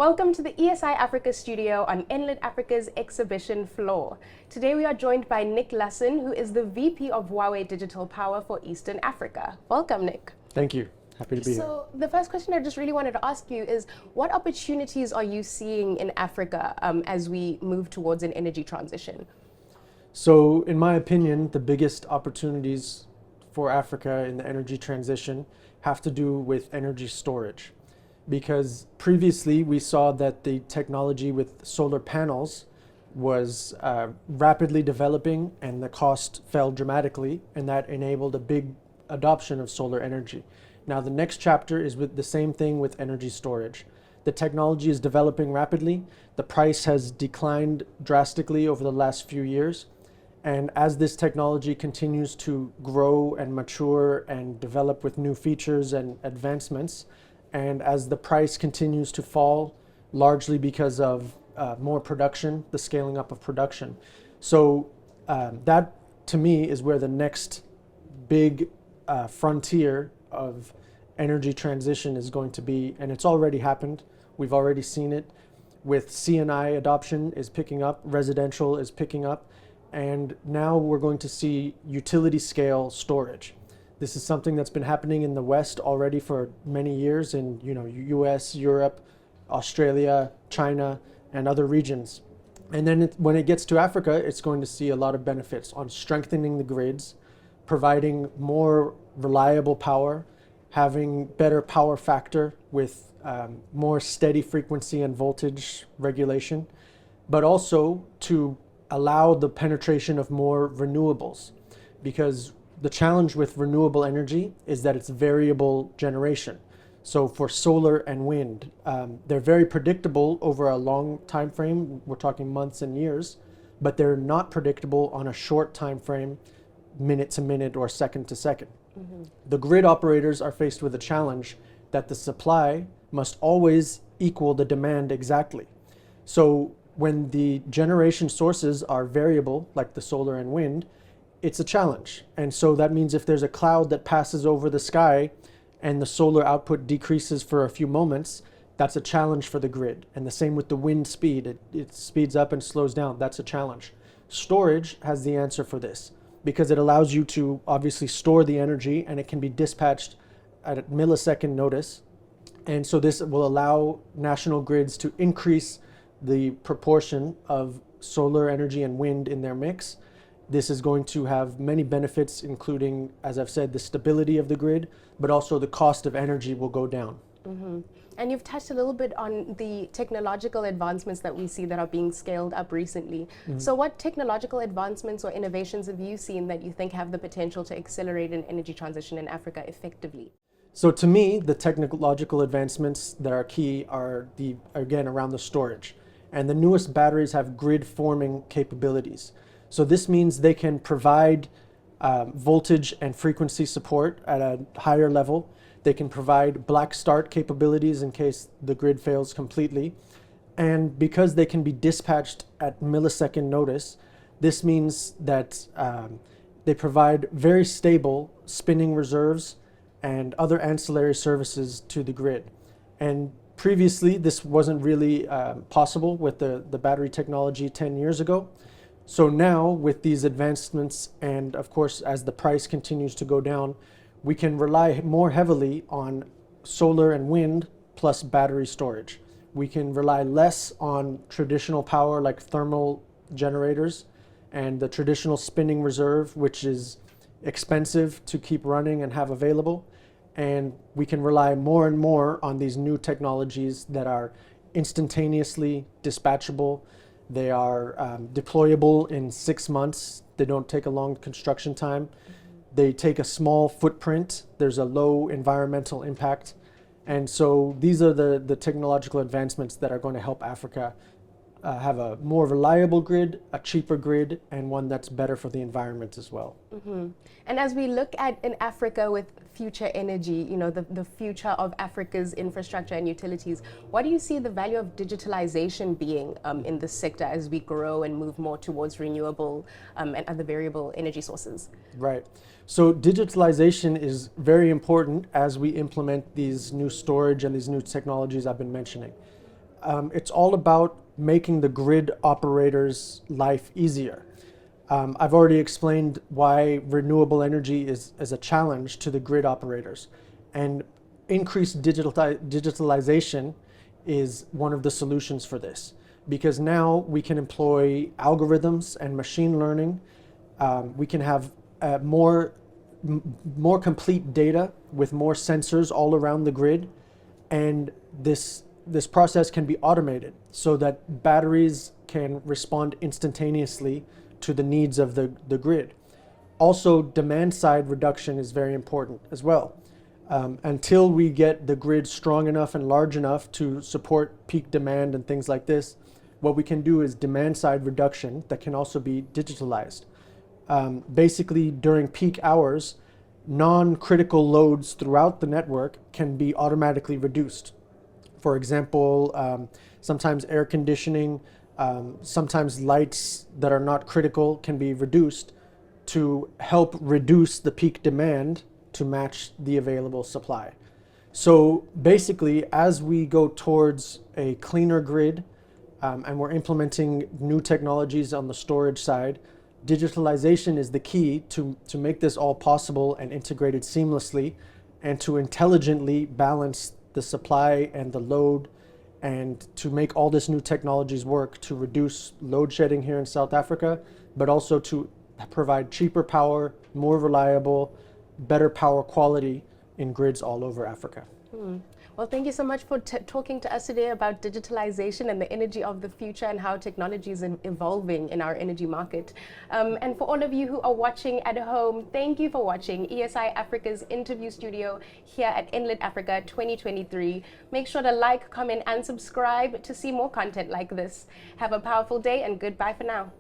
Welcome to the ESI Africa studio on Inlet Africa's exhibition floor. Today we are joined by Nick Lasson, who is the VP of Huawei Digital Power for Eastern Africa. Welcome, Nick. Thank you. Happy to be here. So the first question I just really wanted to ask you is, what opportunities are you seeing in Africa as we move towards an energy transition? So in my opinion, the biggest opportunities for Africa in the energy transition have to do with energy storage. Because previously we saw that the technology with solar panels was rapidly developing and the cost fell dramatically, and that enabled a big adoption of solar energy. Now the next chapter is with the same thing with energy storage. The technology is developing rapidly. The price has declined drastically over the last few years. And as this technology continues to grow and mature and develop with new features and advancements, and as the price continues to fall, largely because of more production, the scaling up of production. So that, to me, is where the next big frontier of energy transition is going to be. And it's already happened. We've already seen it with C&I adoption is picking up, residential is picking up, and now we're going to see utility scale storage. This is something that's been happening in the West already for many years in US, Europe, Australia, China, and other regions. And then when it gets to Africa, it's going to see a lot of benefits on strengthening the grids, providing more reliable power, having better power factor with more steady frequency and voltage regulation, but also to allow the penetration of more renewables. Because the challenge with renewable energy is that it's variable generation. So for solar and wind, they're very predictable over a long time frame. We're talking months and years, but they're not predictable on a short time frame, minute to minute or second to second. Mm-hmm. The grid operators are faced with a challenge that the supply must always equal the demand exactly. So when the generation sources are variable, like the solar and wind, it's a challenge. And so that means if there's a cloud that passes over the sky and the solar output decreases for a few moments, that's a challenge for the grid. And the same with the wind speed. It speeds up and slows down. That's a challenge. Storage has the answer for this because it allows you to obviously store the energy and it can be dispatched at a millisecond notice. And so this will allow national grids to increase the proportion of solar energy and wind in their mix. This is going to have many benefits, including, as I've said, the stability of the grid, but also the cost of energy will go down. Mm-hmm. And you've touched a little bit on the technological advancements that we see that are being scaled up recently. Mm-hmm. So what technological advancements or innovations have you seen that you think have the potential to accelerate an energy transition in Africa effectively? So to me, the technological advancements that are key are, again, around the storage. And the newest batteries have grid forming capabilities. So this means they can provide voltage and frequency support at a higher level. They can provide black start capabilities in case the grid fails completely. And because they can be dispatched at millisecond notice, this means that they provide very stable spinning reserves and other ancillary services to the grid. And previously, this wasn't really possible with the battery technology 10 years ago. So now, with these advancements, and of course, as the price continues to go down, we can rely more heavily on solar and wind plus battery storage. We can rely less on traditional power like thermal generators and the traditional spinning reserve, which is expensive to keep running and have available. And we can rely more and more on these new technologies that are instantaneously dispatchable. They are deployable in 6 months. They don't take a long construction time. Mm-hmm. They take a small footprint. There's a low environmental impact. And so these are the technological advancements that are going to help Africa have a more reliable grid, a cheaper grid, and one that's better for the environment as well. Mm-hmm. And as we look at in Africa with future energy, the future of Africa's infrastructure and utilities, what do you see the value of digitalisation being in this sector as we grow and move more towards renewable and other variable energy sources? Right. So digitalization is very important as we implement these new storage and these new technologies I've been mentioning. it's all about making the grid operator's life easier. I've already explained why renewable energy is a challenge to the grid operators, and increased digitalization is one of the solutions for this, because now we can employ algorithms and machine learning. We can have more complete data with more sensors all around the grid, and this process can be automated so that batteries can respond instantaneously to the needs of the grid. Also, demand side reduction is very important as well. Until we get the grid strong enough and large enough to support peak demand and things like this, what we can do is demand side reduction that can also be digitalized. Basically, during peak hours, non-critical loads throughout the network can be automatically reduced. For example, sometimes air conditioning, sometimes lights that are not critical can be reduced to help reduce the peak demand to match the available supply. So basically, as we go towards a cleaner grid, and we're implementing new technologies on the storage side, digitalization is the key to make this all possible and integrated seamlessly, and to intelligently balance the supply and the load, and to make all this new technologies work to reduce load shedding here in South Africa, but also to provide cheaper power, more reliable, better power quality in grids all over Africa. Well, thank you so much for talking to us today about digitalization and the energy of the future and how technology is evolving in our energy market. And for all of you who are watching at home, thank you for watching ESI Africa's interview studio here at Inlet Africa 2023. Make sure to like, comment, and subscribe to see more content like this. Have a powerful day, and goodbye for now.